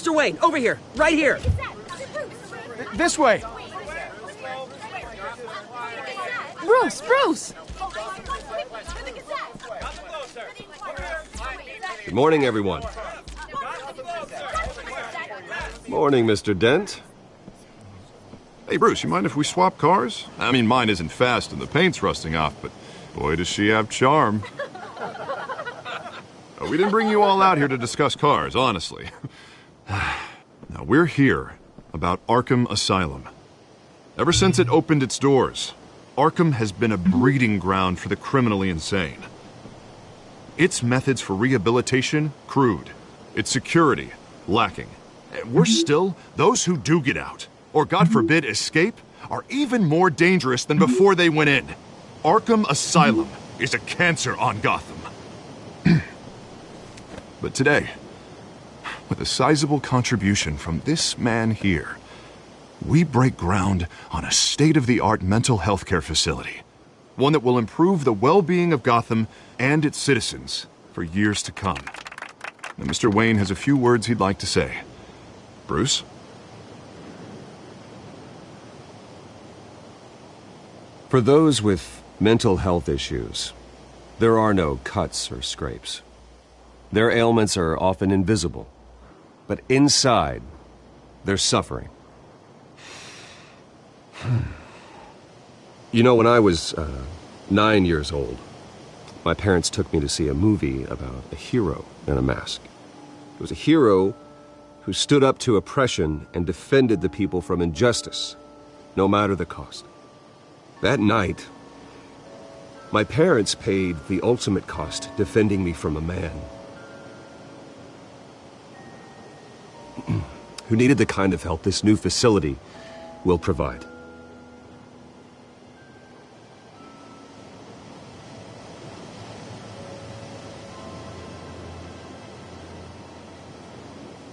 Mr. Wayne, over here, right here. This way. Bruce! Good morning, everyone. Morning, Mr. Dent. Hey, Bruce, you mind if we swap cars? I mean, mine isn't fast and the paint's rusting off, but boy, does she have charm. We didn't bring you all out here to discuss cars, honestly. Now, we're here about Arkham Asylum. Ever since it opened its doors, Arkham has been a breeding ground for the criminally insane. Its methods for rehabilitation, crude. Its security, lacking. And worse still, those who do get out, or God forbid escape, are even more dangerous than before they went in. Arkham Asylum is a cancer on Gotham. But today, with a sizable contribution from this man here, we break ground on a state-of-the-art mental health care facility. One that will improve the well-being of Gotham and its citizens for years to come. And Mr. Wayne has a few words he'd like to say. Bruce? For those with mental health issues, there are no cuts or scrapes. Their ailments are often invisible, but inside, they're suffering. You know, when I was 9 years old, my parents took me to see a movie about a hero in a mask. It was a hero who stood up to oppression and defended the people from injustice, no matter the cost. That night, my parents paid the ultimate cost defending me from a man who needed the kind of help this new facility will provide.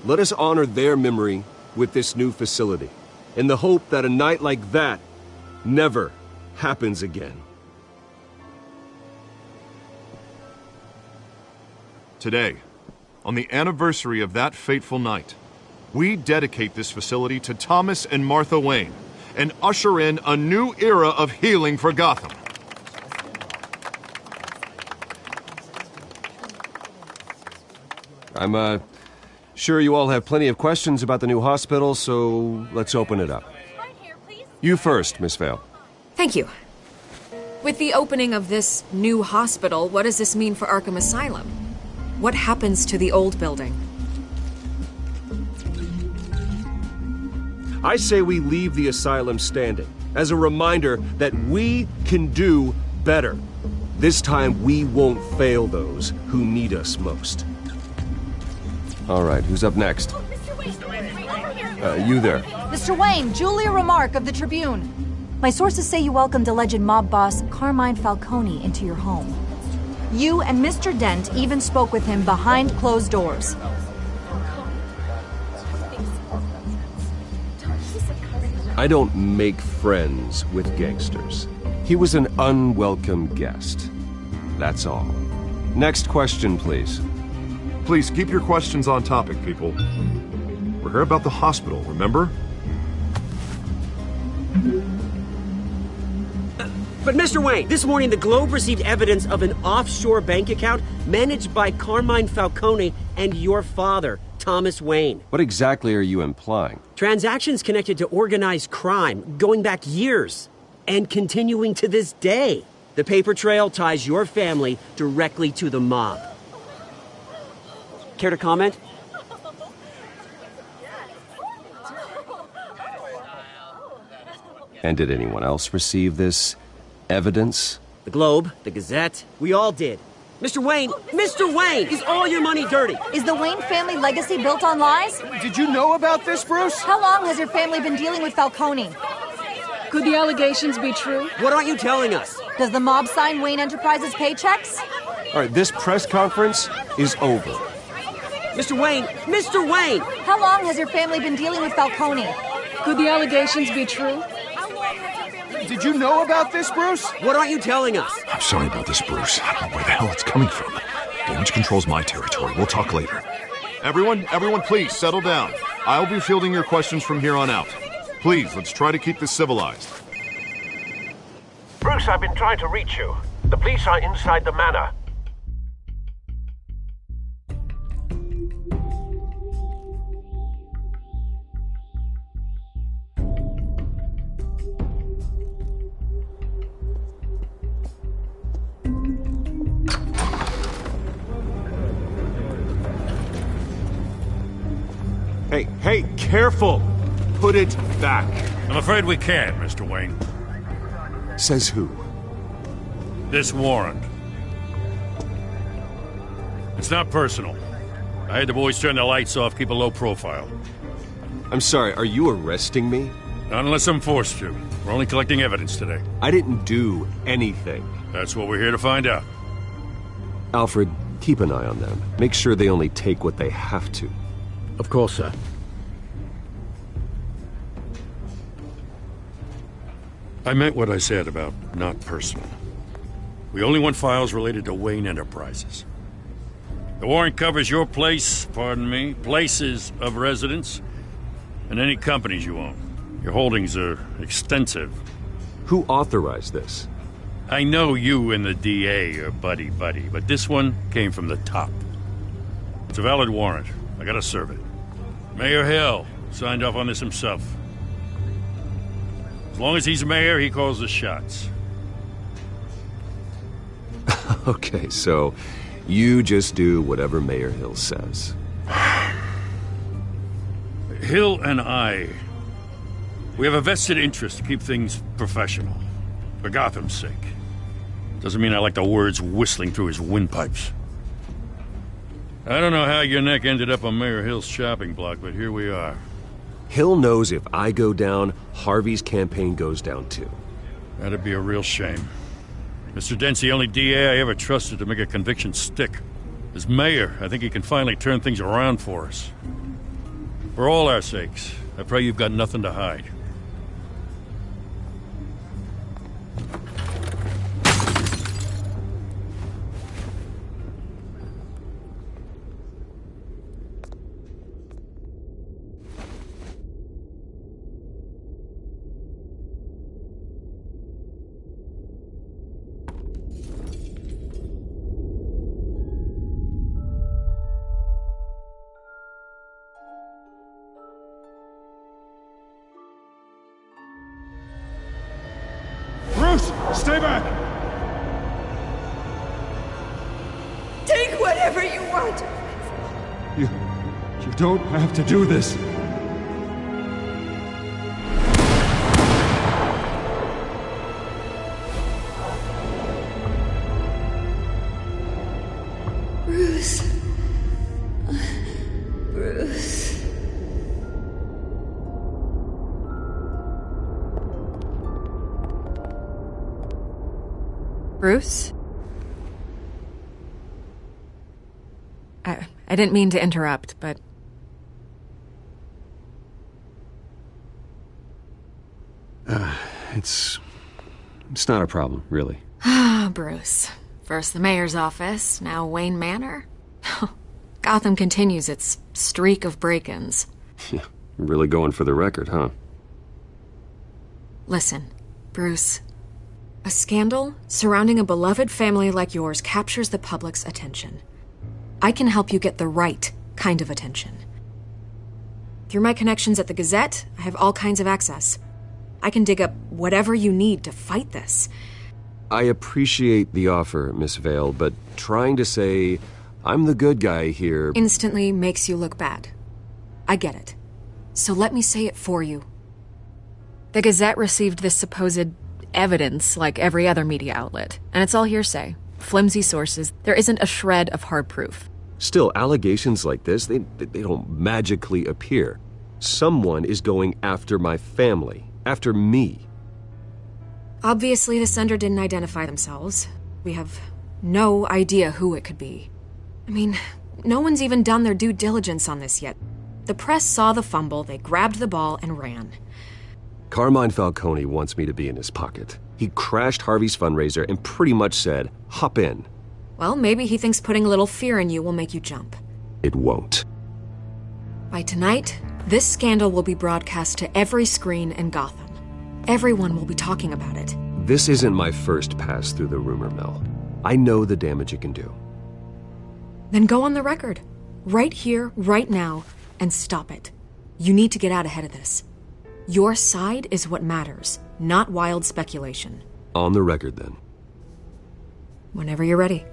Let us honor their memory with this new facility, in the hope that a night like that never happens again. Today, on the anniversary of that fateful night, we dedicate this facility to Thomas and Martha Wayne and usher in a new era of healing for Gotham. I'm sure you all have plenty of questions about the new hospital, so let's open it up. You first, Miss Vale. Thank you. With the opening of this new hospital, what does this mean for Arkham Asylum? What happens to the old building? I say we leave the asylum standing as a reminder that we can do better. This time we won't fail those who need us most. All right, who's up next? You there. Mr. Wayne, Julia Remark of the Tribune. My sources say you welcomed alleged mob boss Carmine Falcone into your home. You and Mr. Dent even spoke with him behind closed doors. I don't make friends with gangsters. He was an unwelcome guest. That's all. Next question, please. Please keep your questions on topic, people. We're here about the hospital, remember? But Mr. Wayne, this morning the Globe received evidence of an offshore bank account managed by Carmine Falcone and your father, Thomas Wayne. What exactly are you implying? Transactions connected to organized crime going back years and continuing to this day. The paper trail ties your family directly to the mob. Care to comment? And did anyone else receive this evidence? The Globe, the Gazette, we all did. Mr. Wayne, is all your money dirty? Is the Wayne family legacy built on lies? Did you know about this, Bruce? How long has your family been dealing with Falcone? Could the allegations be true? What aren't you telling us? Does the mob sign Wayne Enterprises paychecks? All right, this press conference is over. Mr. Wayne! How long has your family been dealing with Falcone? Could the allegations be true? Did you know about this, Bruce? What aren't you telling us? I'm sorry about this, Bruce. I don't know where the hell it's coming from. Damage control's my territory. We'll talk later. Everyone, please, settle down. I'll be fielding your questions from here on out. Please, let's try to keep this civilized. Bruce, I've been trying to reach you. The police are inside the manor. Hey, careful! Put it back. I'm afraid we can't, Mr. Wayne. Says who? This warrant. It's not personal. I had the boys turn the lights off, keep a low profile. I'm sorry, are you arresting me? Not unless I'm forced to. We're only collecting evidence today. I didn't do anything. That's what we're here to find out. Alfred, keep an eye on them. Make sure they only take what they have to. Of course, sir. I meant what I said about not personal. We only want files related to Wayne Enterprises. The warrant covers your places of residence, and any companies you own. Your holdings are extensive. Who authorized this? I know you and the DA are buddy-buddy, but this one came from the top. It's a valid warrant. I gotta serve it. Mayor Hill signed off on this himself. As long as he's mayor, he calls the shots. Okay, so you just do whatever Mayor Hill says. Hill and I, we have a vested interest to keep things professional. For Gotham's sake. Doesn't mean I like the words whistling through his windpipes. I don't know how your neck ended up on Mayor Hill's shopping block, but here we are. Hill knows if I go down, Harvey's campaign goes down too. That'd be a real shame. Mr. Dent's the only DA I ever trusted to make a conviction stick. As mayor, I think he can finally turn things around for us. For all our sakes, I pray you've got nothing to hide. Stay back! Take whatever you want! You don't have to do this. Bruce. Bruce. Bruce? I didn't mean to interrupt, but... It's not a problem, really. Ah, Bruce. First the mayor's office, now Wayne Manor. Gotham continues its streak of break-ins. Yeah, really going for the record, huh? Listen, Bruce. A scandal surrounding a beloved family like yours captures the public's attention. I can help you get the right kind of attention. Through my connections at the Gazette, I have all kinds of access. I can dig up whatever you need to fight this. I appreciate the offer, Miss Vale, but trying to say I'm the good guy here instantly makes you look bad. I get it. So let me say it for you. The Gazette received this supposed evidence like every other media outlet, and it's all hearsay. Flimsy sources. There isn't a shred of hard proof. Still, allegations like this, they don't magically appear. Someone is going after my family, after me. Obviously, the sender didn't identify themselves. We have no idea who it could be. I mean, no one's even done their due diligence on this yet. The press saw the fumble, they grabbed the ball and ran. Carmine Falcone wants me to be in his pocket. He crashed Harvey's fundraiser and pretty much said, hop in. Well, maybe he thinks putting a little fear in you will make you jump. It won't. By tonight, this scandal will be broadcast to every screen in Gotham. Everyone will be talking about it. This isn't my first pass through the rumor mill. I know the damage it can do. Then go on the record. Right here, right now, and stop it. You need to get out ahead of this. Your side is what matters, not wild speculation. On the record, then. Whenever you're ready.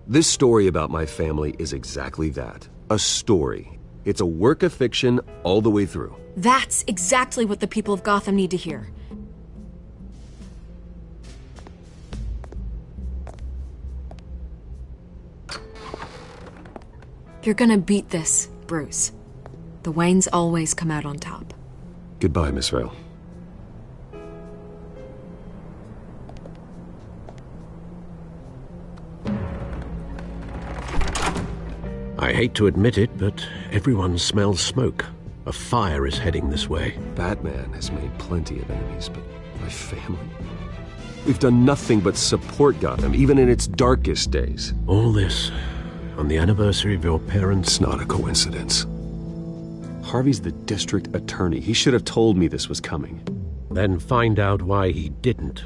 This story about my family is exactly that. A story. It's a work of fiction all the way through. That's exactly what the people of Gotham need to hear. You're gonna beat this, Bruce. The Waynes always come out on top. Goodbye, Miss Vale. I hate to admit it, but everyone smells smoke. A fire is heading this way. Batman has made plenty of enemies, but my family? We've done nothing but support Gotham, even in its darkest days. All this on the anniversary of your parents'... It's not a coincidence. Harvey's the district attorney. He should have told me this was coming. Then find out why he didn't.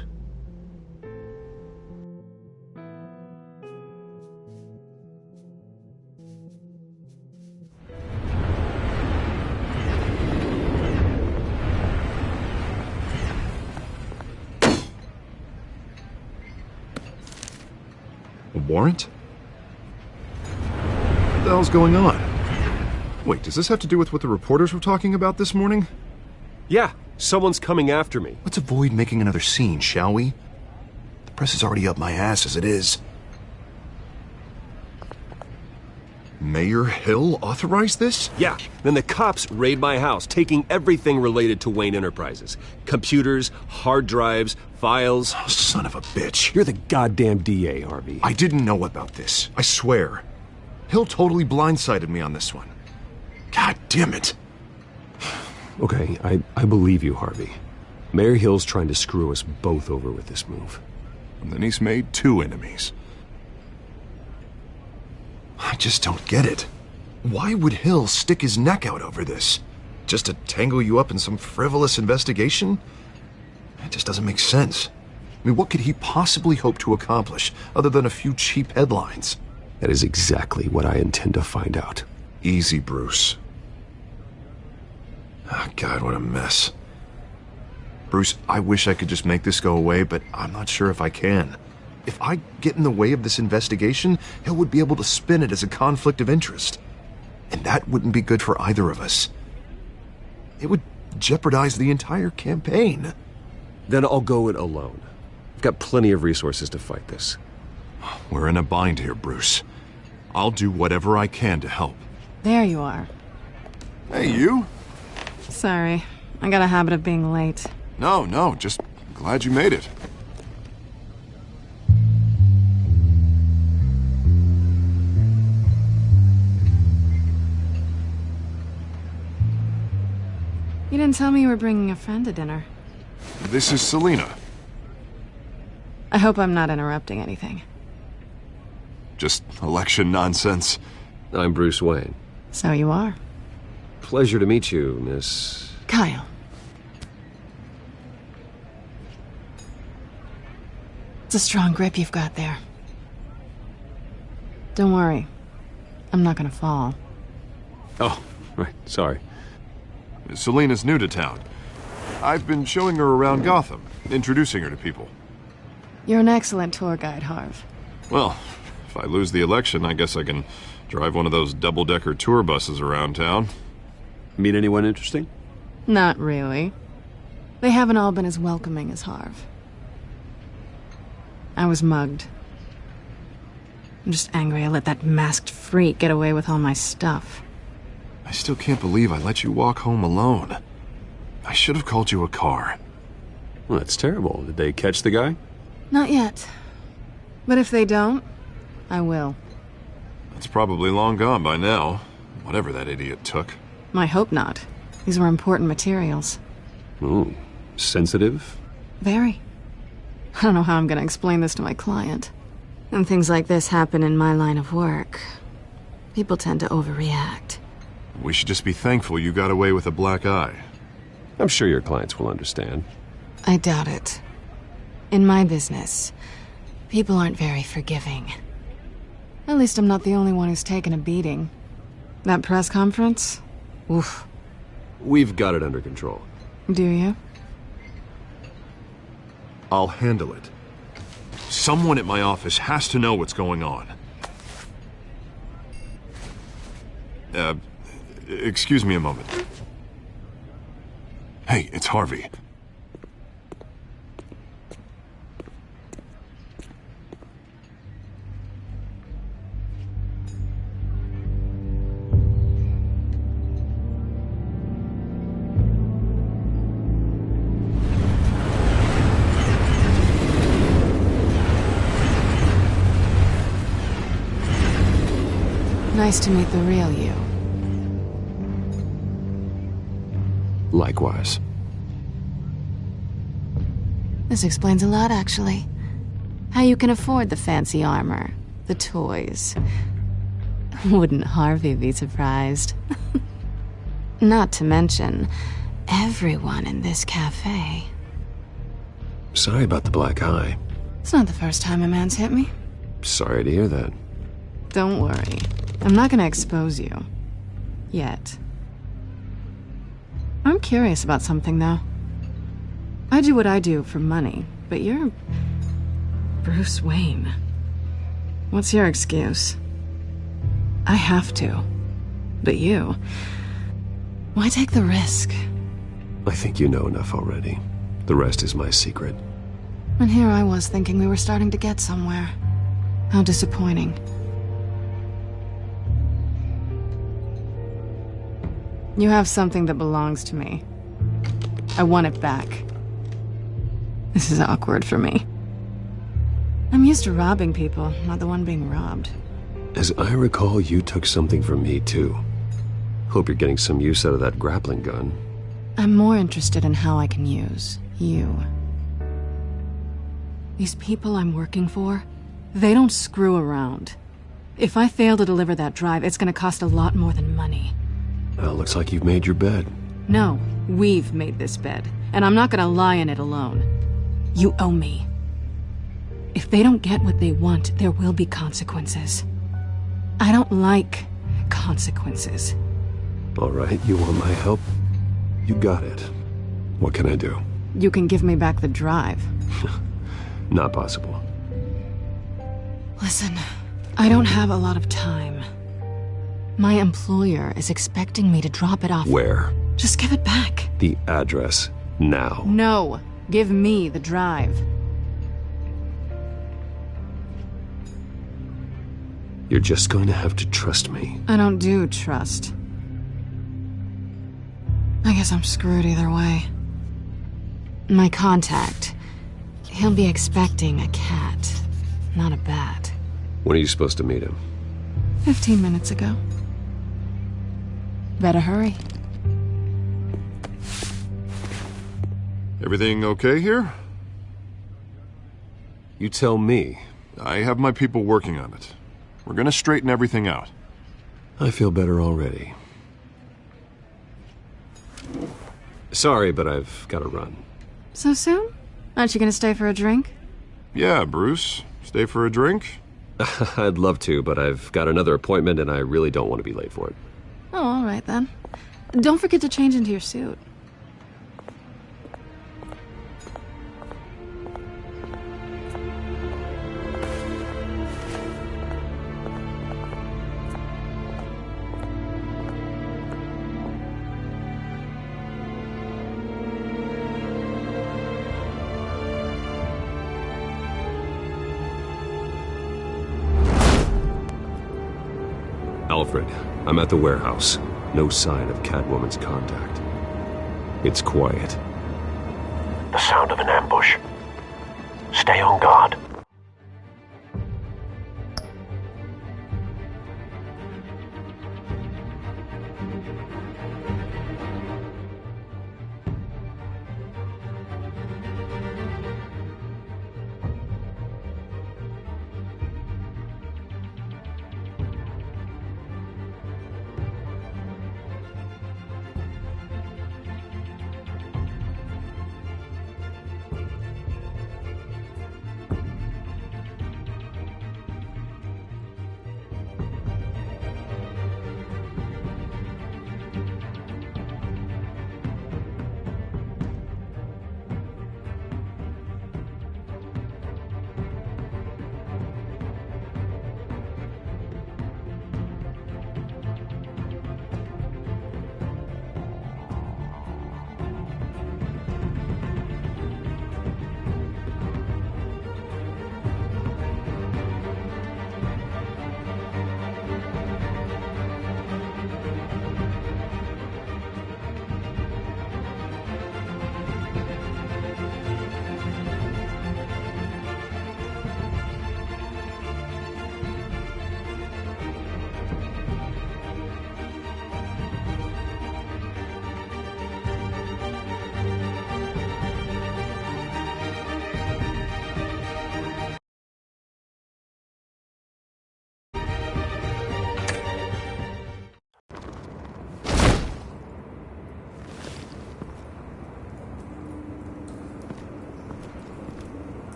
A warrant? What the hell's going on? Wait, does this have to do with what the reporters were talking about this morning? Yeah, someone's coming after me. Let's avoid making another scene, shall we? The press is already up my ass as it is. Mayor Hill authorized this? Yeah, then the cops raid my house, taking everything related to Wayne Enterprises. Computers, hard drives, files. Oh, son of a bitch. You're the goddamn DA, Harvey. I didn't know about this. I swear. Hill totally blindsided me on this one. God damn it. Okay, I believe you, Harvey. Mayor Hill's trying to screw us both over with this move. And then he's made 2 enemies. I just don't get it. Why would Hill stick his neck out over this? Just to tangle you up in some frivolous investigation? It just doesn't make sense. I mean, what could he possibly hope to accomplish other than a few cheap headlines? That is exactly what I intend to find out. Easy, Bruce. Oh, God, what a mess. Bruce, I wish I could just make this go away, but I'm not sure if I can. If I get in the way of this investigation, Hill would be able to spin it as a conflict of interest. And that wouldn't be good for either of us. It would jeopardize the entire campaign. Then I'll go it alone. I've got plenty of resources to fight this. We're in a bind here, Bruce. I'll do whatever I can to help. There you are. Hey, you? Sorry, I got a habit of being late. No, just glad you made it. You didn't tell me you were bringing a friend to dinner. This is Selina. I hope I'm not interrupting anything. Just election nonsense. I'm Bruce Wayne. So you are. Pleasure to meet you, Miss... Kyle. It's a strong grip you've got there. Don't worry. I'm not gonna fall. Oh, right, sorry. Selina's new to town. I've been showing her around Gotham, introducing her to people. You're an excellent tour guide, Harv. Well, if I lose the election, I guess I can drive one of those double-decker tour buses around town. Meet anyone interesting? Not really. They haven't all been as welcoming as Harv. I was mugged. I'm just angry I let that masked freak get away with all my stuff. I still can't believe I let you walk home alone. I should have called you a car. Well, that's terrible. Did they catch the guy? Not yet. But if they don't, I will. That's probably long gone by now, whatever that idiot took. I hope not. These were important materials. Ooh, sensitive? Very. I don't know how I'm gonna explain this to my client. When things like this happen in my line of work, people tend to overreact. We should just be thankful you got away with a black eye. I'm sure your clients will understand. I doubt it. In my business, people aren't very forgiving. At least I'm not the only one who's taken a beating. That press conference? Oof. We've got it under control. Do you? I'll handle it. Someone at my office has to know what's going on. Excuse me a moment. Hey, it's Harvey. Nice to meet the real you. Likewise. This explains a lot, actually. How you can afford the fancy armor, the toys. Wouldn't Harvey be surprised? Not to mention, everyone in this cafe. Sorry about the black eye. It's not the first time a man's hit me. Sorry to hear that. Don't worry. I'm not gonna expose you. Yet. I'm curious about something, though. I do what I do for money, but you're... Bruce Wayne. What's your excuse? I have to. But you... Why take the risk? I think you know enough already. The rest is my secret. And here I was thinking we were starting to get somewhere. How disappointing. You have something that belongs to me. I want it back. This is awkward for me. I'm used to robbing people, not the one being robbed. As I recall, you took something from me, too. Hope you're getting some use out of that grappling gun. I'm more interested in how I can use you. These people I'm working for, they don't screw around. If I fail to deliver that drive, it's gonna cost a lot more than money. Well, looks like you've made your bed. No, we've made this bed, and I'm not gonna lie in it alone. You owe me. If they don't get what they want, there will be consequences. I don't like consequences. All right, you want my help? You got it. What can I do? You can give me back the drive. Not possible. Listen, I don't have a lot of time. My employer is expecting me to drop it off. Where? Just give it back. The address, now. No, give me the drive. You're just going to have to trust me. I don't do trust. I guess I'm screwed either way. My contact, he'll be expecting a cat, not a bat. When are you supposed to meet him? 15 minutes ago. Better hurry. Everything okay here? You tell me. I have my people working on it. We're gonna straighten everything out. I feel better already. Sorry, but I've got to run. So soon? Aren't you gonna stay for a drink? Yeah, Bruce. Stay for a drink? I'd love to, but I've got another appointment and I really don't want to be late for it. Oh, all right then. Don't forget to change into your suit. Alfred, I'm at the warehouse. No sign of Catwoman's contact. It's quiet. The sound of an ambush. Stay on guard.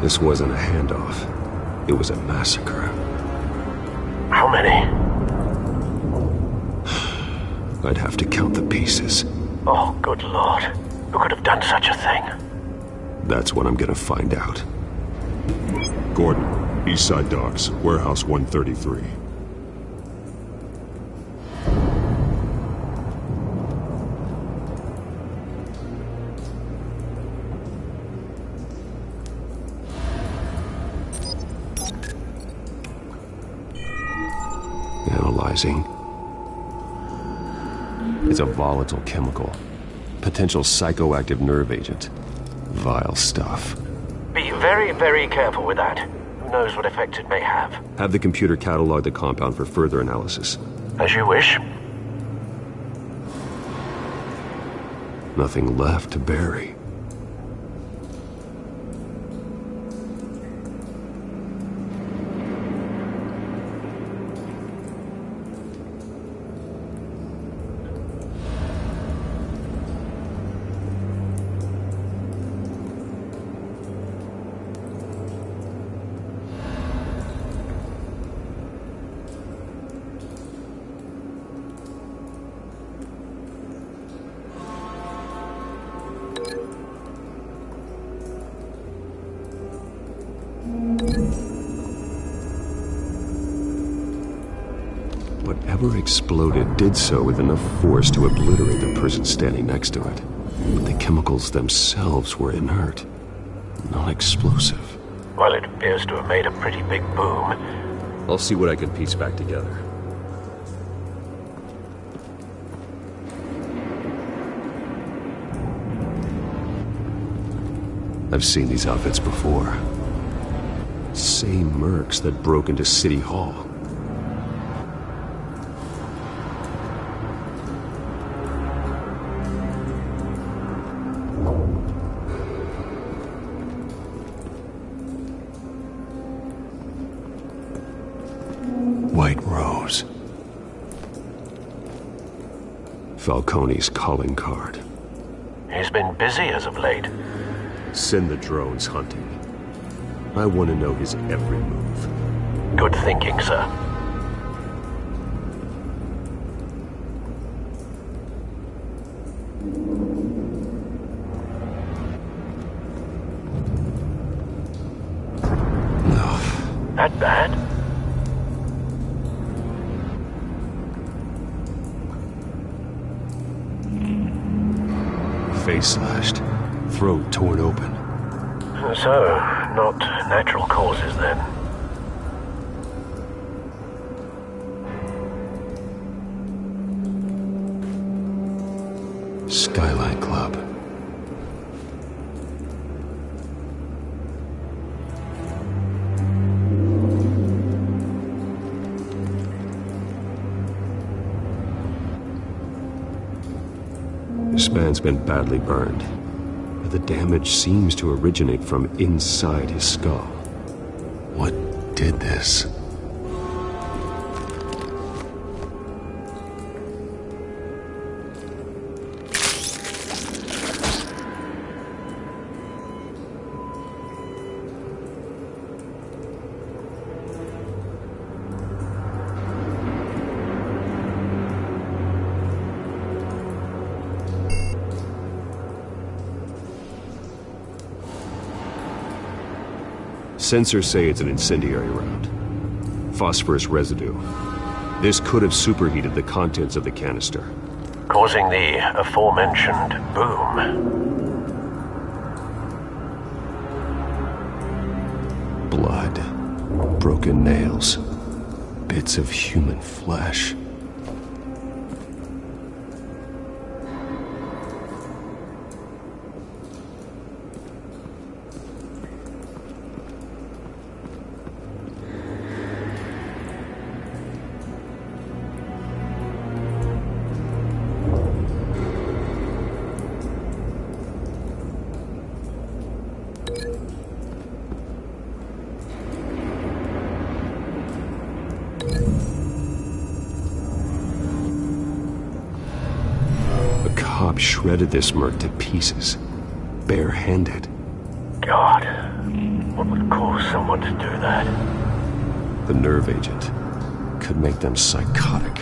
This wasn't a handoff. It was a massacre. How many? I'd have to count the pieces. Oh, good Lord. Who could have done such a thing? That's what I'm gonna find out. Gordon, Eastside Docks, Warehouse 133. Analyzing. It's a volatile chemical. Potential psychoactive nerve agent. Vile stuff. Be very, very careful with that. Who knows what effect it may have. Have the computer catalog the compound for further analysis. As you wish. Nothing left to bury. Whatever exploded did so with enough force to obliterate the person standing next to it. But the chemicals themselves were inert, not explosive. Well, it appears to have made a pretty big boom. I'll see what I can piece back together. I've seen these outfits before. Same mercs that broke into City Hall. White Rose. Falcone's calling card. He's been busy as of late. Send the drones hunting. I want to know his every move. Good thinking, sir. No. That bad? Face slashed. Throat torn open. So, not natural causes then. Skylight Club. This man's been badly burned. The damage seems to originate from inside his skull. What did this? Sensors say it's an incendiary round. Phosphorus residue. This could have superheated the contents of the canister, causing the aforementioned boom. Blood. Broken nails. Bits of human flesh. Shredded this merc to pieces, bare-handed. God, What would cause someone to do that? The nerve agent could make them psychotic.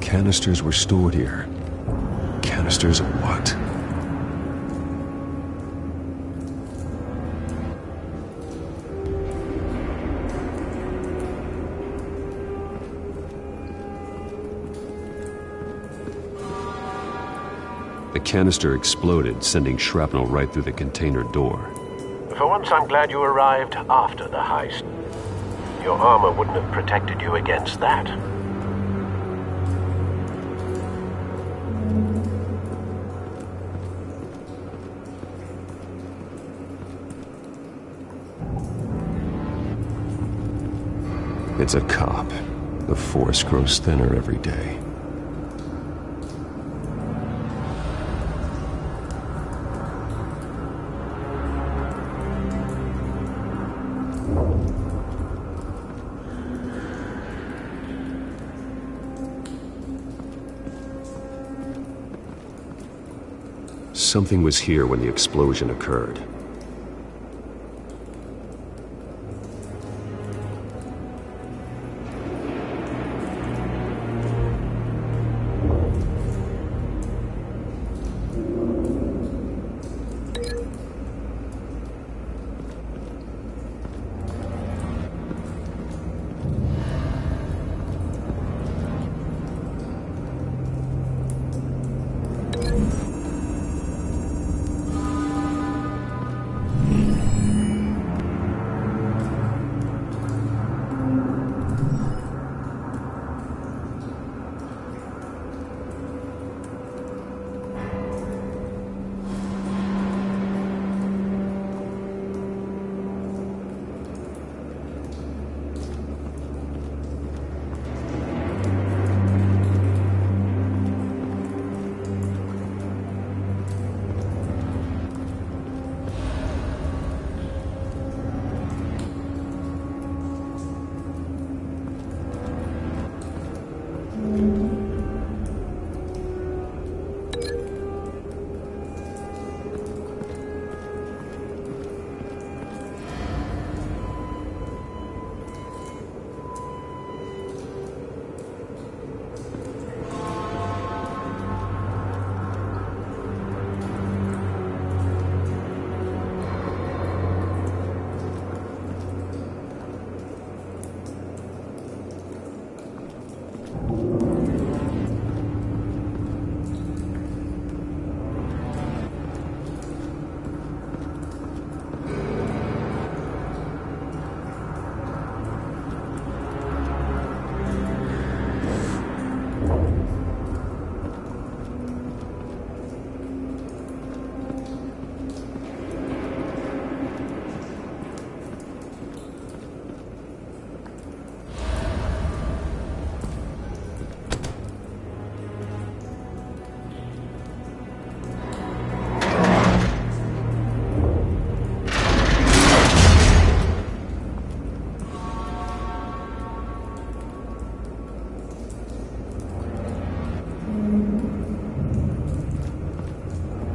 Canisters were stored here. Canisters of what? The canister exploded, sending shrapnel right through the container door. For once, I'm glad you arrived after the heist. Your armor wouldn't have protected you against that. It's a cop. The force grows thinner every day. Something was here when the explosion occurred.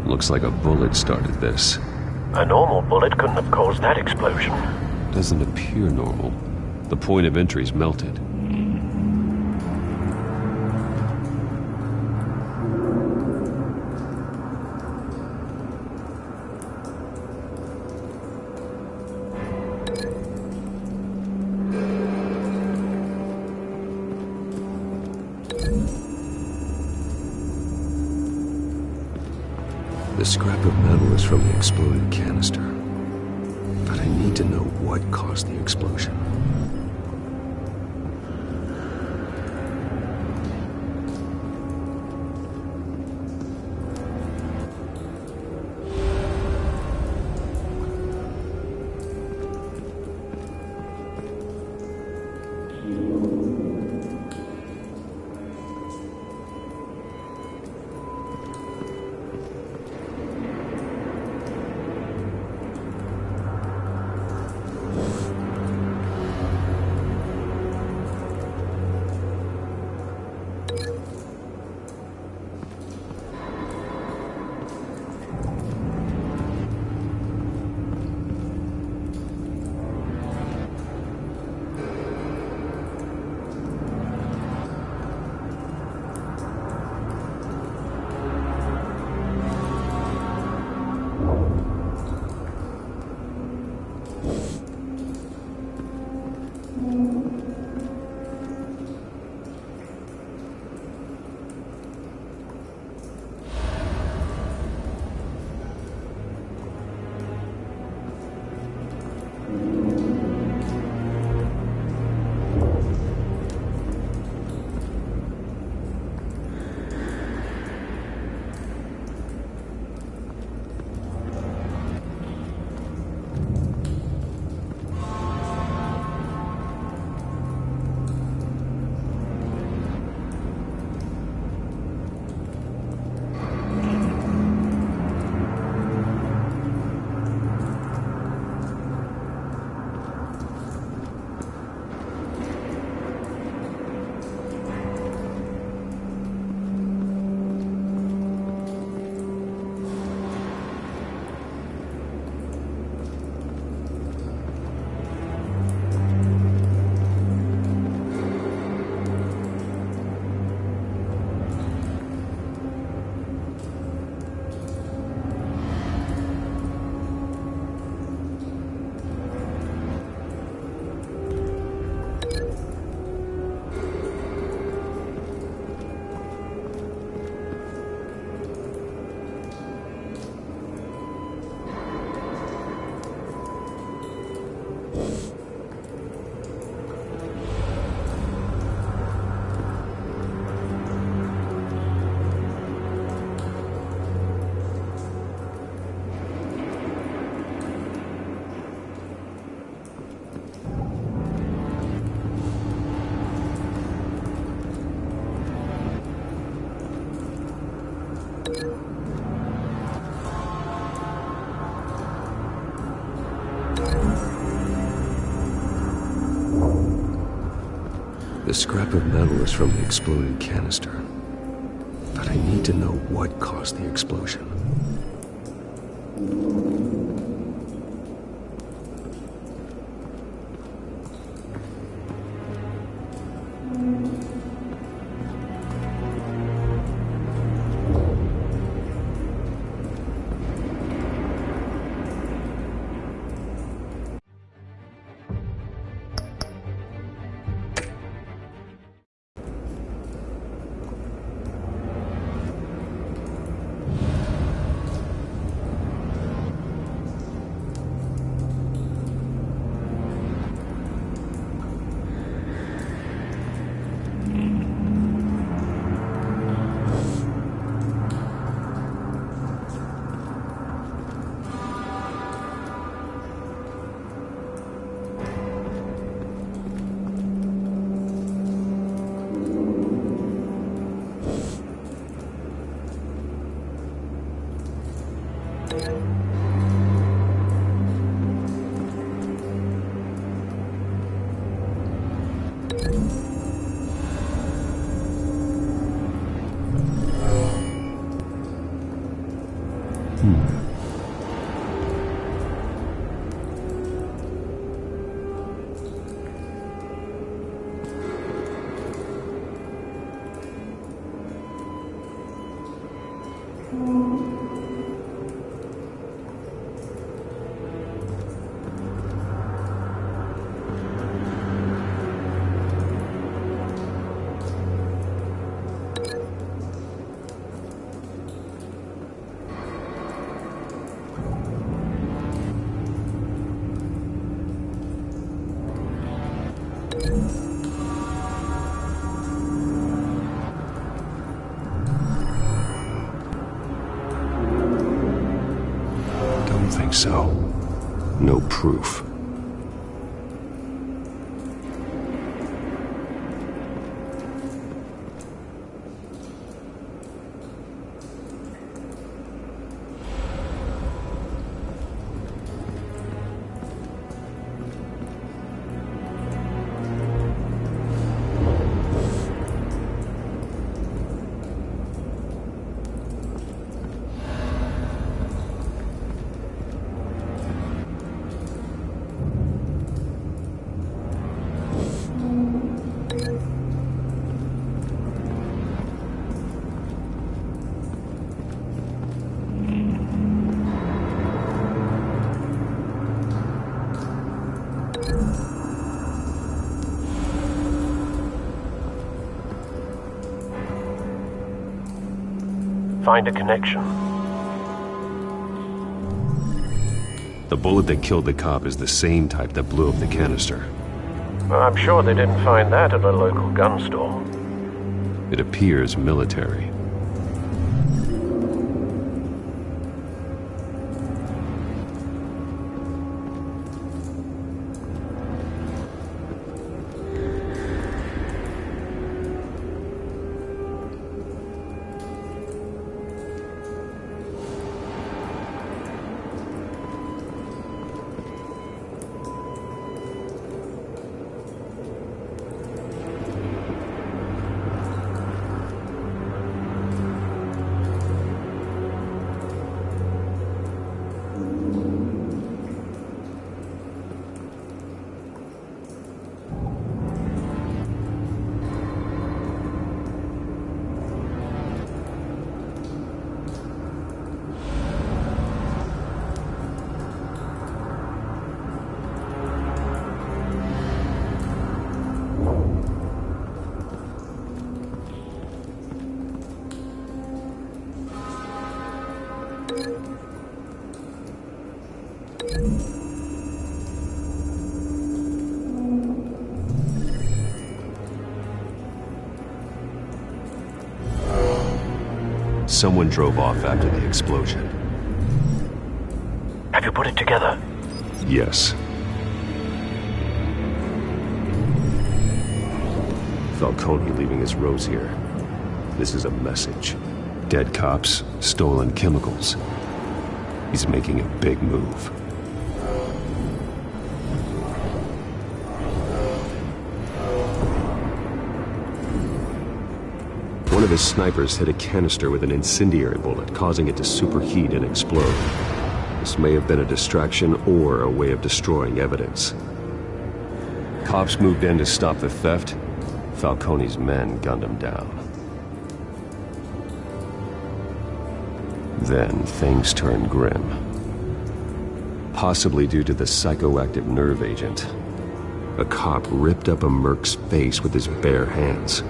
Looks like a bullet started this. A normal bullet couldn't have caused that explosion. Doesn't appear normal. The point of entry's melted. The scrap of metal is from the exploded canister. But I need to know what caused the explosion. The scrap of metal is from the exploded canister. But I need to know what caused the explosion. So, no proof. Find a connection. The bullet that killed the cop is the same type that blew up the canister. Well, I'm sure they didn't find that at a local gun store. It appears military. Someone drove off after the explosion. Have you put it together? Yes. Falcone leaving his rose here. This is a message. Dead cops, stolen chemicals. He's making a big move. of his snipers hit a canister with an incendiary bullet, causing it to superheat and explode. This may have been a distraction or a way of destroying evidence. Cops moved in to stop the theft. Falcone's men gunned him down. Then things turned grim. Possibly due to the psychoactive nerve agent. A cop ripped up a merc's face with his bare hands.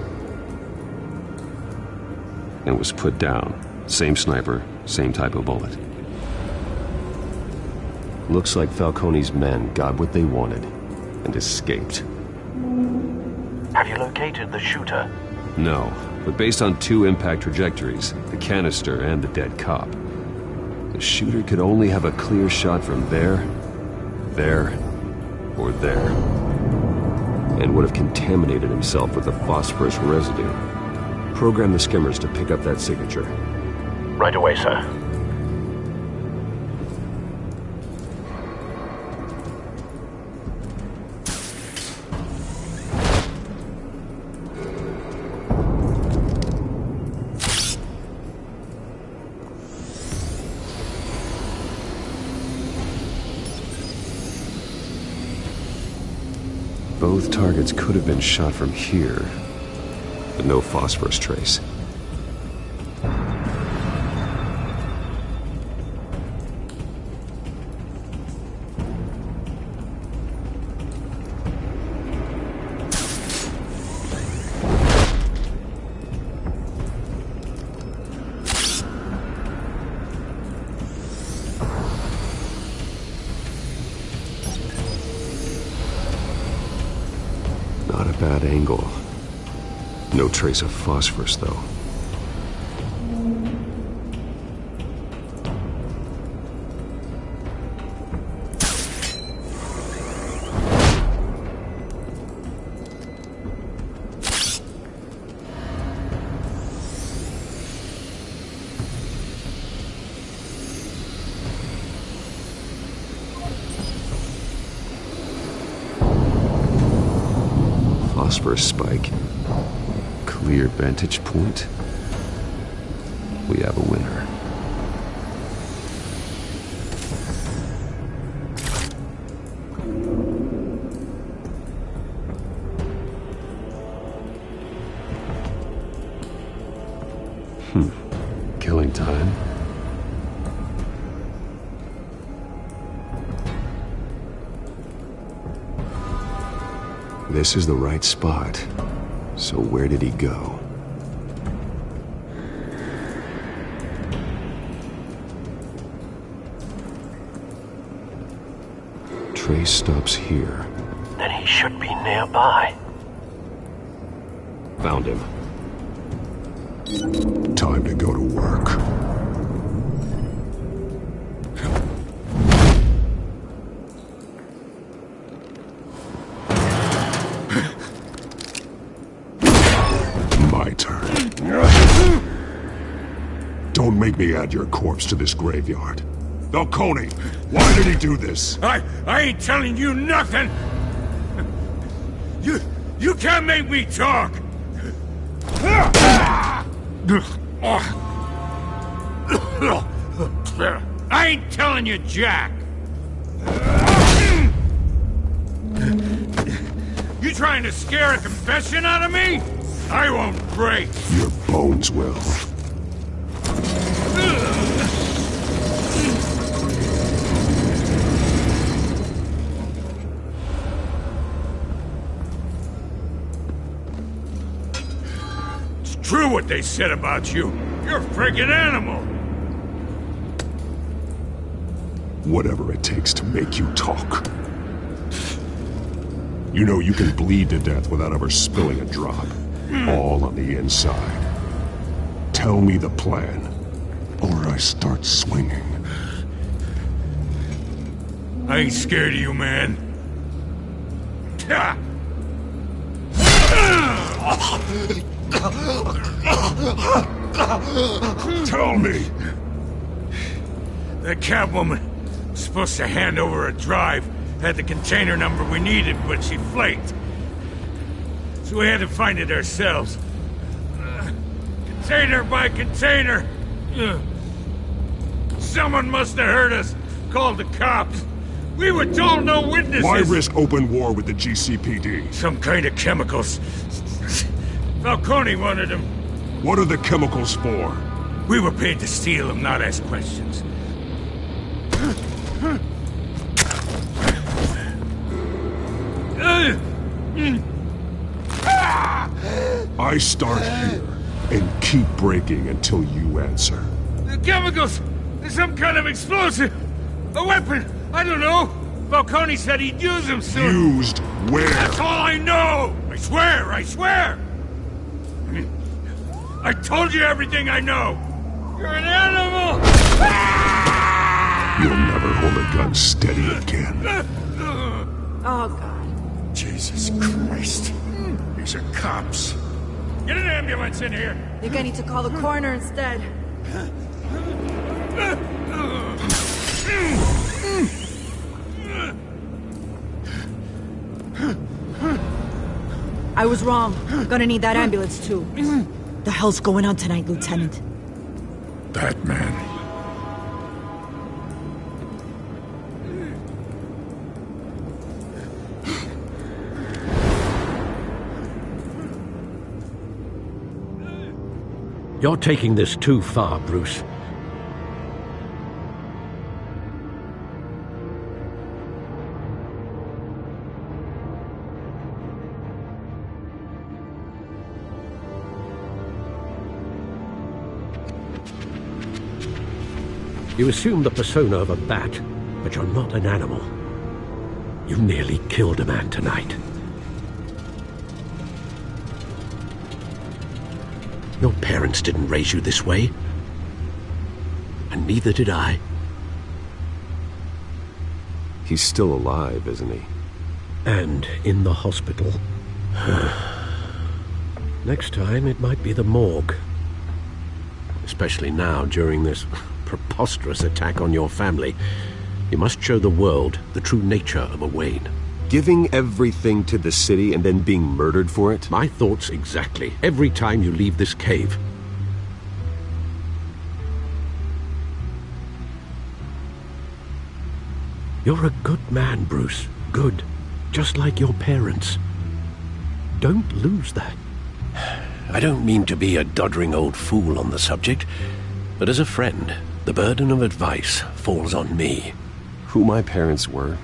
And was put down. Same sniper, same type of bullet. Looks like Falcone's men got what they wanted and escaped. Have you located the shooter? No, but based on 2 impact trajectories, the canister and the dead cop, the shooter could only have a clear shot from there, or there, and would have contaminated himself with the phosphorus residue. Program the skimmers to pick up that signature. Right away, sir. Both targets could have been shot from here, but no phosphorus trace. Not a bad angle. No trace of phosphorus, though. Phosphorus spike. Clear vantage point. We have a winner. Killing time. This is the right spot. So where did he go? Trace stops here. Then he should be nearby. Found him. Time to go to work. My turn. Don't make me add your corpse to this graveyard. Falcone, why did he do this? I ain't telling you nothing! You can't make me talk! I ain't telling you jack! You trying to scare a confession out of me? I won't break! Your bones will. It's true what they said about you. You're a friggin' animal! Whatever it takes to make you talk. You know you can bleed to death without ever spilling a drop. All on the inside. Tell me the plan, or I start swinging. I ain't scared of you, man. Tell me! That Catwoman was supposed to hand over a drive, had the container number we needed, but she flaked. So we had to find it ourselves. Container by container. Ugh. Someone must have heard us. Called the cops. We were told no witnesses. Why risk open war with the GCPD? Some kind of chemicals. Falcone wanted them. What are the chemicals for? We were paid to steal them, not ask questions. I start here and keep breaking until you answer. The chemicals! Some kind of explosive! A weapon! I don't know! Falcone said he'd use them soon. Used where? That's all I know! I swear! I swear! I told you everything I know! You're an animal! You'll never hold a gun steady again. Oh, God. Jesus Christ. These are cops. Get an ambulance in here! Think I need to call the coroner instead. I was wrong. Gonna need that ambulance, too. The hell's going on tonight, Lieutenant? Batman. You're taking this too far, Bruce. You assume the persona of a bat, but you're not an animal. You nearly killed a man tonight. Your parents didn't raise you this way. And neither did I. He's still alive, isn't he? And in the hospital. Next time, it might be the morgue. Especially now, during this preposterous attack on your family. You must show the world the true nature of a Wayne. Giving everything to the city and then being murdered for it? My thoughts exactly. Every time you leave this cave. You're a good man, Bruce. Good. Just like your parents. Don't lose that. I don't mean to be a doddering old fool on the subject, but as a friend, the burden of advice falls on me. Who my parents were,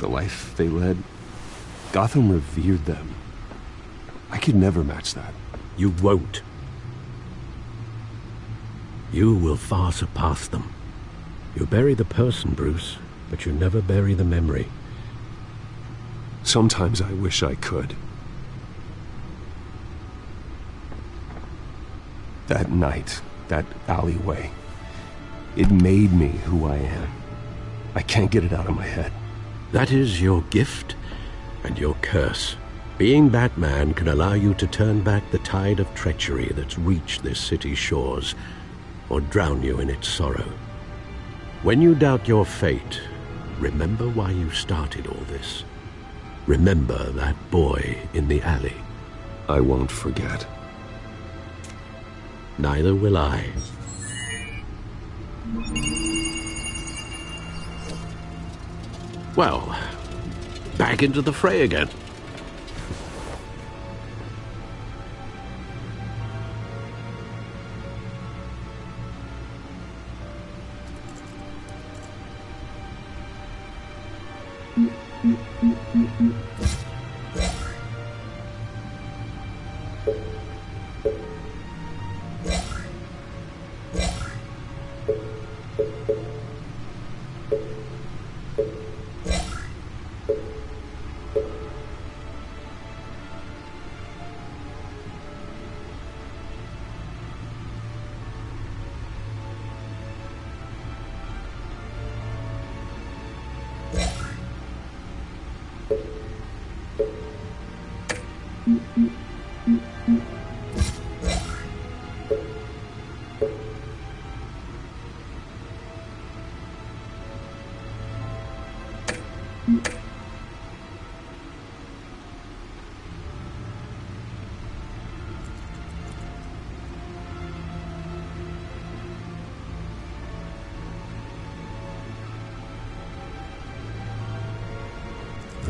the life they led, Gotham revered them. I could never match that. You won't. You will far surpass them. You bury the person, Bruce, but you never bury the memory. Sometimes I wish I could. That night, that alleyway, it made me who I am. I can't get it out of my head. That is your gift and your curse. Being Batman can allow you to turn back the tide of treachery that's reached this city's shores, or drown you in its sorrow. When you doubt your fate, remember why you started all this. Remember that boy in the alley. I won't forget. Neither will I. Well, back into the fray again.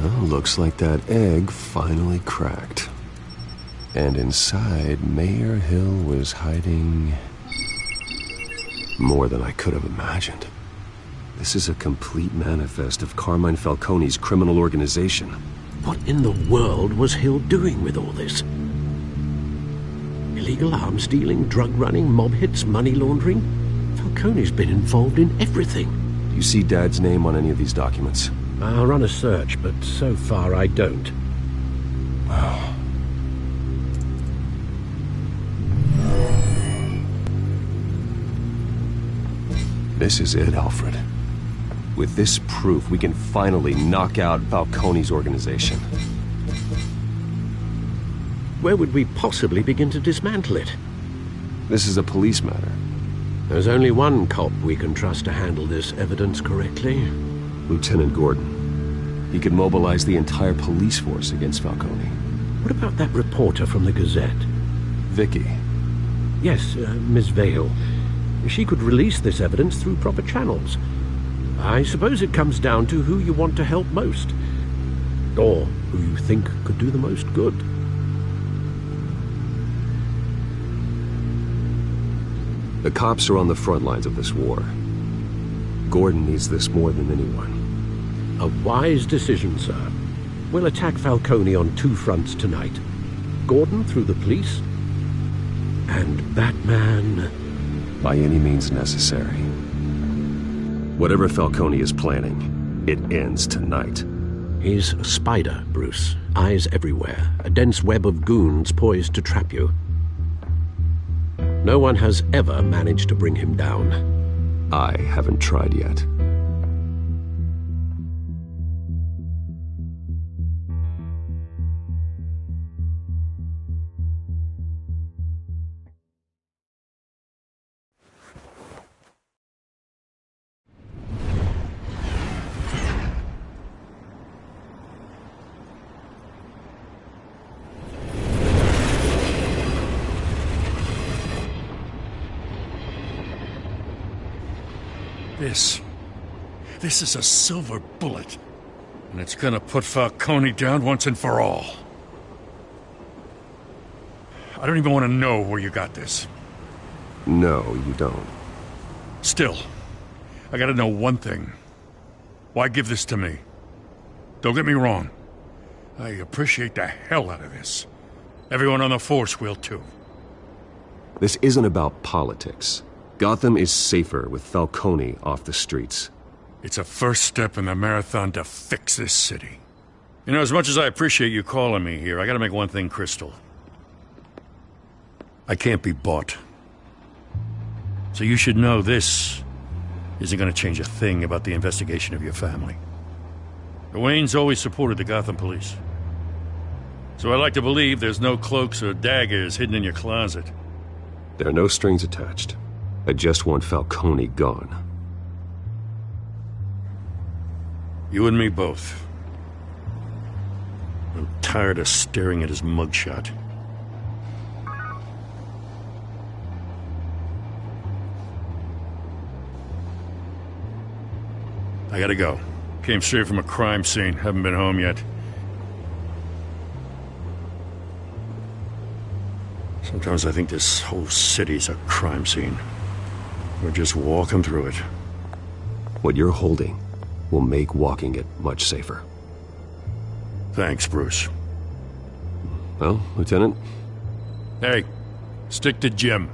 Well, looks like that egg finally cracked. And inside, Mayor Hill was hiding more than I could have imagined. This is a complete manifest of Carmine Falcone's criminal organization. What in the world was Hill doing with all this? Illegal arms dealing, drug running, mob hits, money laundering? Falcone's been involved in everything. Do you see Dad's name on any of these documents? I'll run a search, but so far I don't. Wow. This is it, Alfred. With this proof, we can finally knock out Falcone's organization. Where would we possibly begin to dismantle it? This is a police matter. There's only one cop we can trust to handle this evidence correctly. Lieutenant Gordon. He could mobilize the entire police force against Falcone. What about that reporter from the Gazette? Vicky. Yes, Miss Vale. She could release this evidence through proper channels. I suppose it comes down to who you want to help most. Or who you think could do the most good. The cops are on the front lines of this war. Gordon needs this more than anyone. A wise decision, sir. We'll attack Falcone on two fronts tonight. Gordon through the police, and Batman... by any means necessary. Whatever Falcone is planning, it ends tonight. He's a spider, Bruce. Eyes everywhere. A dense web of goons poised to trap you. No one has ever managed to bring him down. I haven't tried yet. This is a silver bullet. And it's gonna put Falcone down once and for all. I don't even want to know where you got this. No, you don't. Still, I gotta know one thing. Why give this to me? Don't get me wrong. I appreciate the hell out of this. Everyone on the force will too. This isn't about politics. Gotham is safer with Falcone off the streets. It's a first step in the marathon to fix this city. You know, as much as I appreciate you calling me here, I gotta make one thing crystal. I can't be bought. So you should know this isn't gonna change a thing about the investigation of your family. The Waynes always supported the Gotham police. So I like to believe there's no cloaks or daggers hidden in your closet. There are no strings attached. I just want Falcone gone. You and me both. I'm tired of staring at his mugshot. I gotta go. Came straight from a crime scene. Haven't been home yet. Sometimes I think this whole city's a crime scene. We're just walking through it. What you're holding will make walking it much safer. Thanks, Bruce. Well, Lieutenant? Hey, stick to Jim.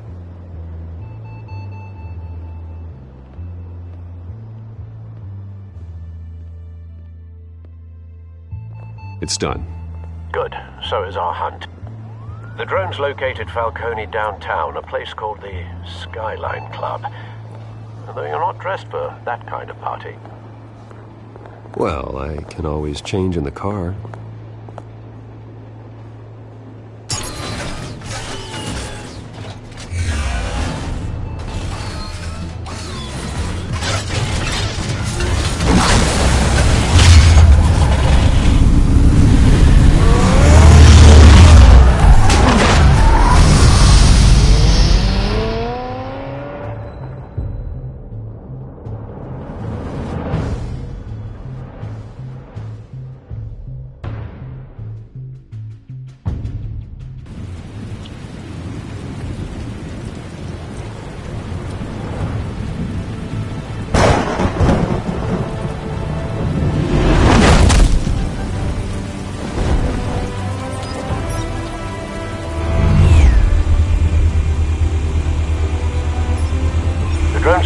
It's done. Good. So is our hunt. The drones located Falcone downtown, a place called the Skyline Club. Although you're not dressed for that kind of party. Well, I can always change in the car.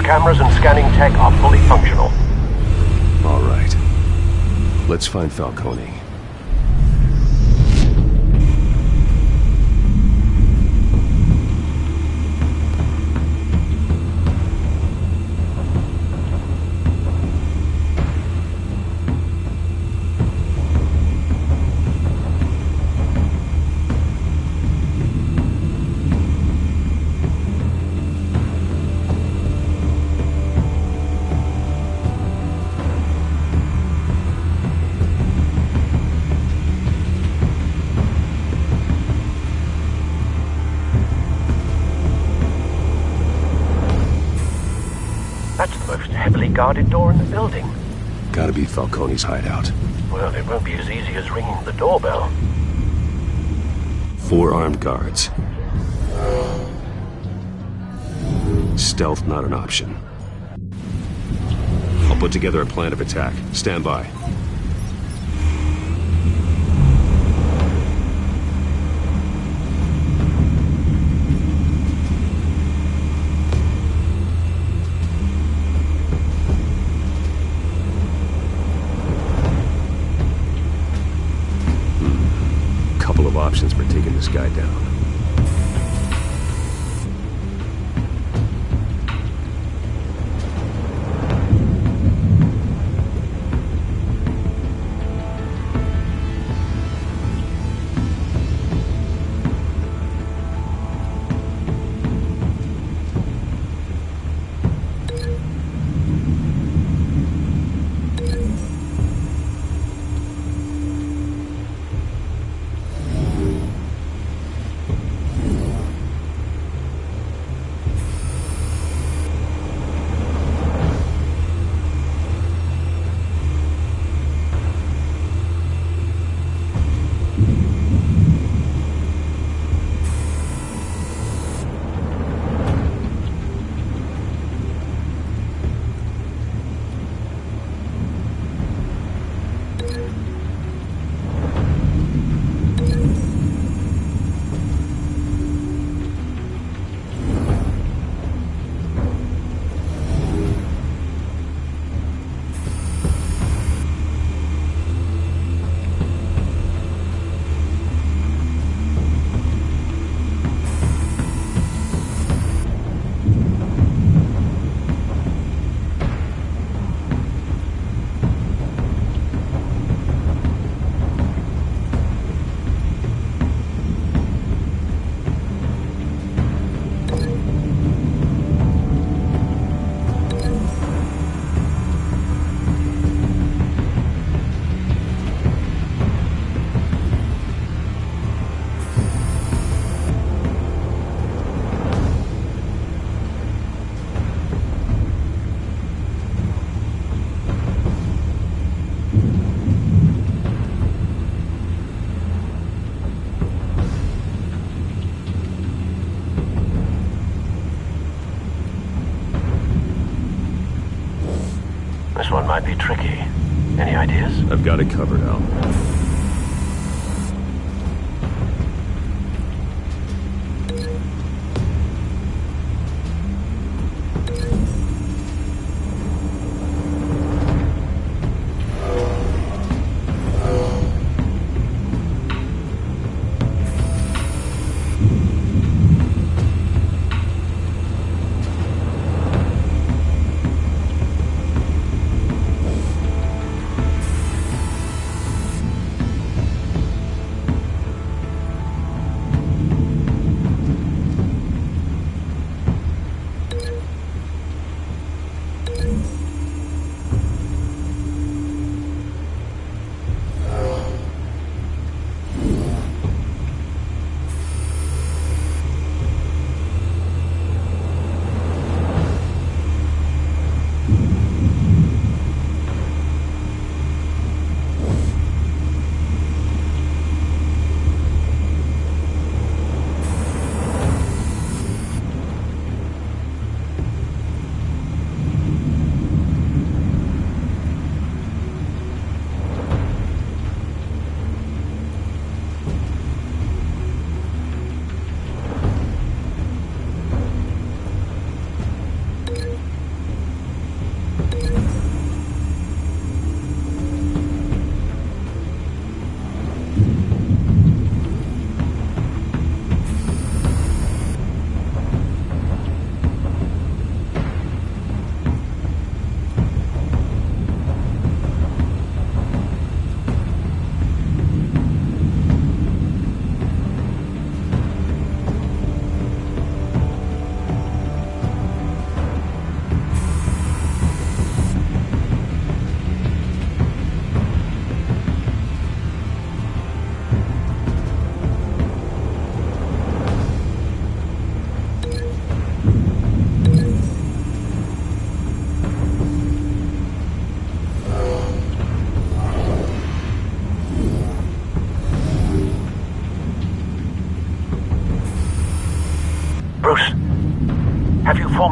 cameras and scanning tech are fully functional. All right. Let's find Falcone. That's the most heavily guarded door in the building. Gotta be Falcone's hideout. Well, it won't be as easy as ringing the doorbell. 4 armed guards. Stealth not an option. I'll put together a plan of attack. Stand by. Couple of options for taking this guy down. This one might be tricky. Any ideas? I've got it covered, Al.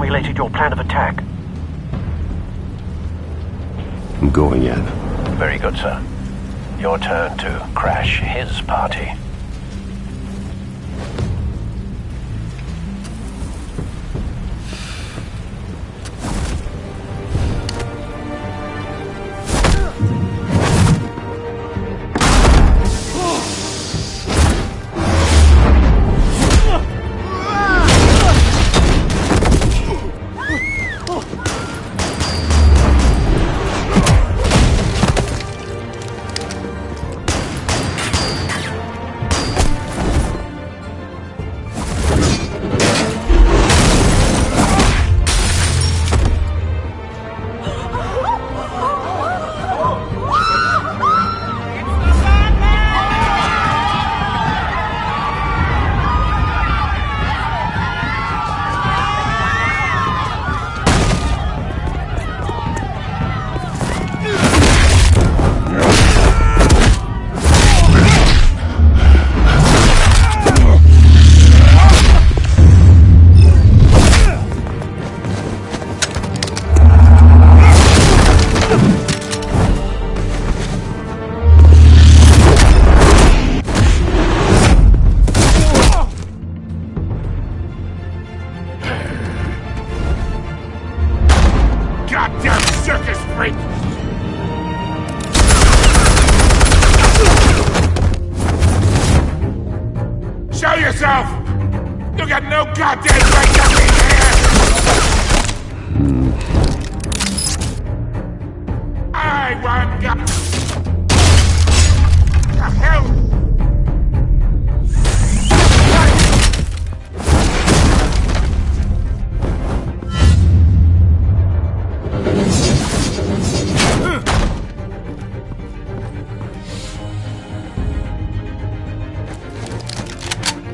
formulated your plan of attack? I'm going in. Very good, sir. Your turn to crash his party.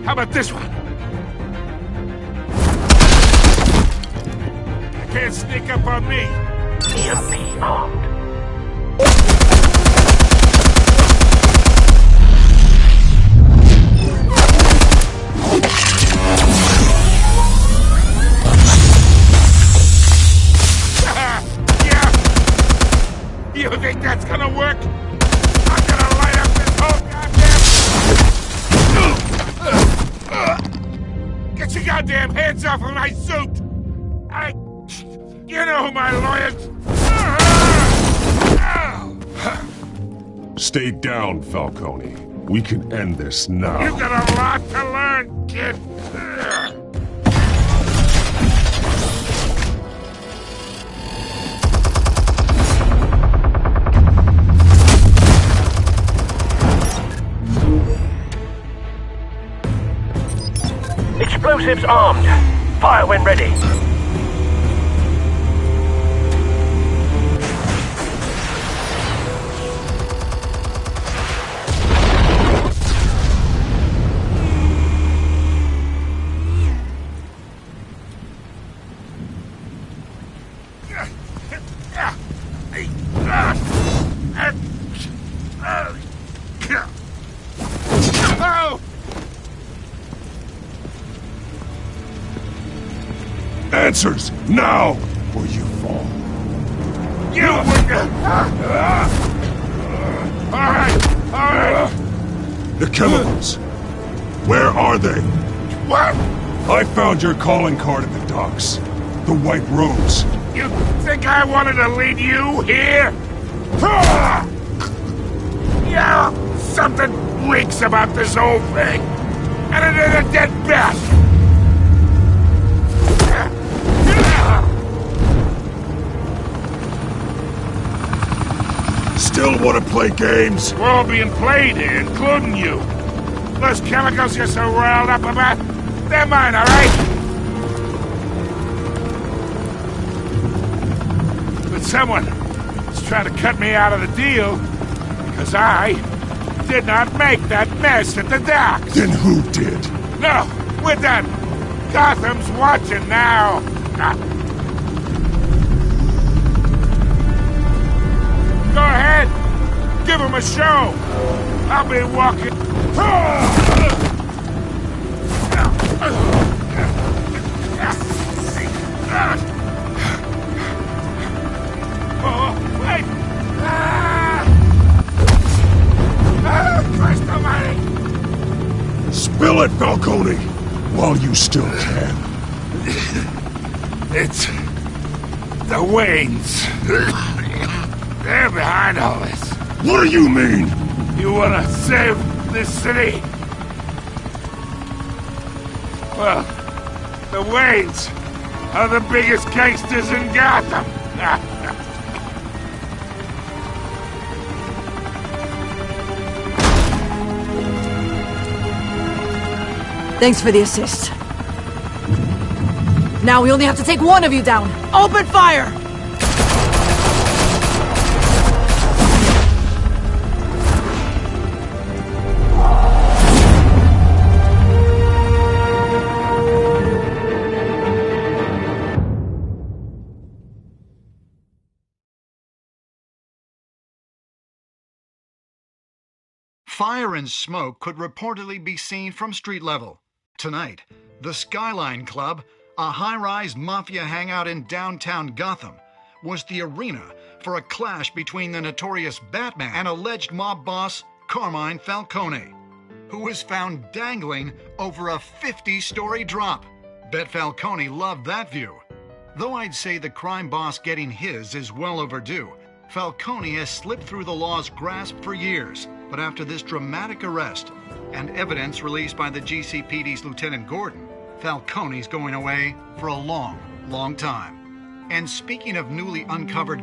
How about this one? You can't sneak up on me. EMP armed. Yeah. You think that's gonna work? I'm gonna light up this whole goddamn... Get your goddamn hands off of my suit! You know who my lawyers... Stay down, Falcone. We can end this now. You've got a lot to learn, kid. Explosives armed. Fire when ready. Answers, now, or you fall. You Alright. The chemicals. Where are they? What? I found your calling card at the docks. The White Rose. You think I wanted to lead you here? Yeah, something reeks about this whole thing. And it is a dead bat. Still want to play games? We're all being played here, including you. Those chemicals you're so riled up about, they're mine, all right? But someone is trying to cut me out of the deal because I did not make that mess at the docks. Then who did? No, we're done. Gotham's watching now. Go ahead. Give him a show. I'll be walking. Oh, wait! Christ almighty! Spill it, Falcone, while you still can. It's the Waynes. They're behind all this. What do you mean? You wanna save this city? Well, the Waynes are the biggest gangsters in Gotham. Thanks for the assist. Now we only have to take one of you down. Open fire! Fire and smoke could reportedly be seen from street level. Tonight, the Skyline Club, a high-rise mafia hangout in downtown Gotham, was the arena for a clash between the notorious Batman and alleged mob boss Carmine Falcone, who was found dangling over a 50-story drop. Bet Falcone loved that view. Though I'd say the crime boss getting his is well overdue, Falcone has slipped through the law's grasp for years. But after this dramatic arrest and evidence released by the GCPD's Lieutenant Gordon, Falcone's going away for a long, long time. And speaking of newly uncovered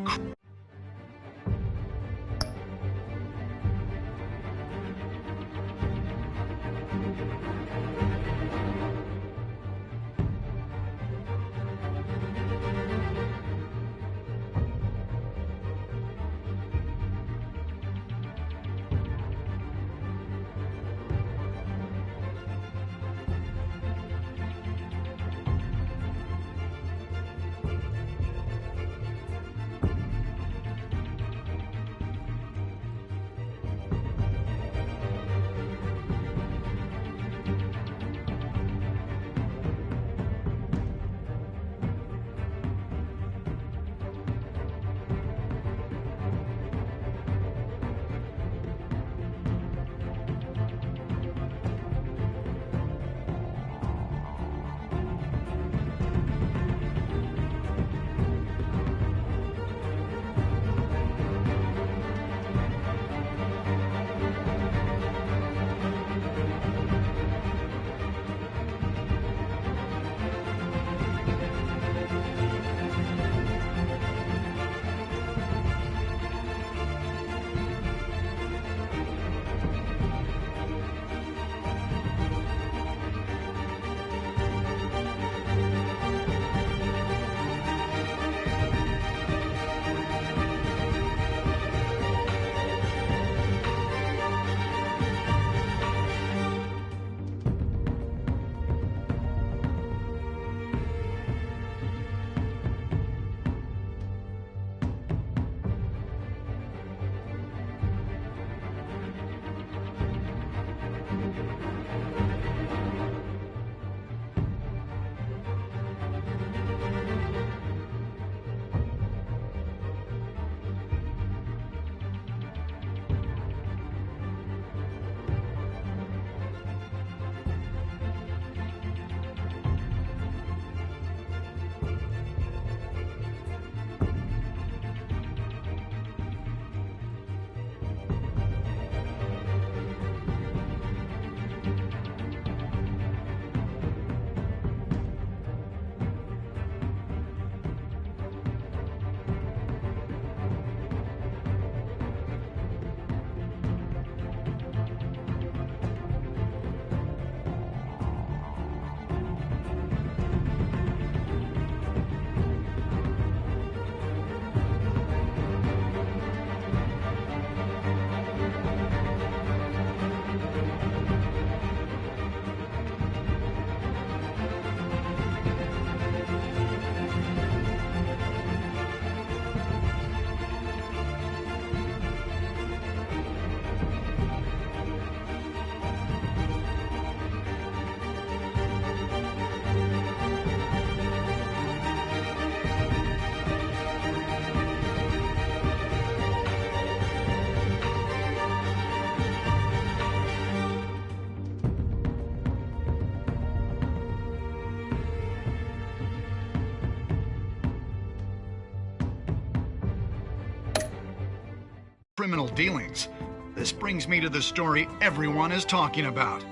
criminal dealings. This brings me to the story everyone is talking about.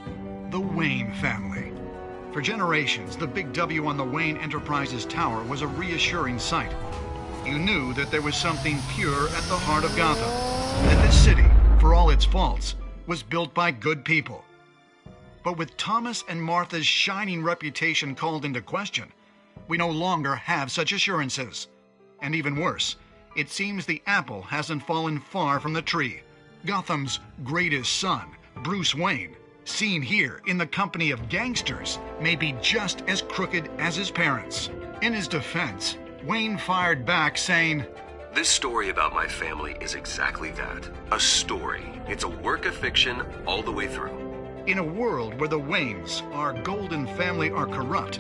The Wayne family. For generations, the big W on the Wayne Enterprises Tower was a reassuring sight. You knew that there was something pure at the heart of Gotham. That this city, for all its faults, was built by good people. But with Thomas and Martha's shining reputation called into question, we no longer have such assurances. And even worse, it seems the apple hasn't fallen far from the tree. Gotham's greatest son, Bruce Wayne, seen here in the company of gangsters, may be just as crooked as his parents. In his defense, Wayne fired back saying, "This story about my family is exactly that. A story. It's a work of fiction all the way through." In a world where the Waynes, our golden family, are corrupt,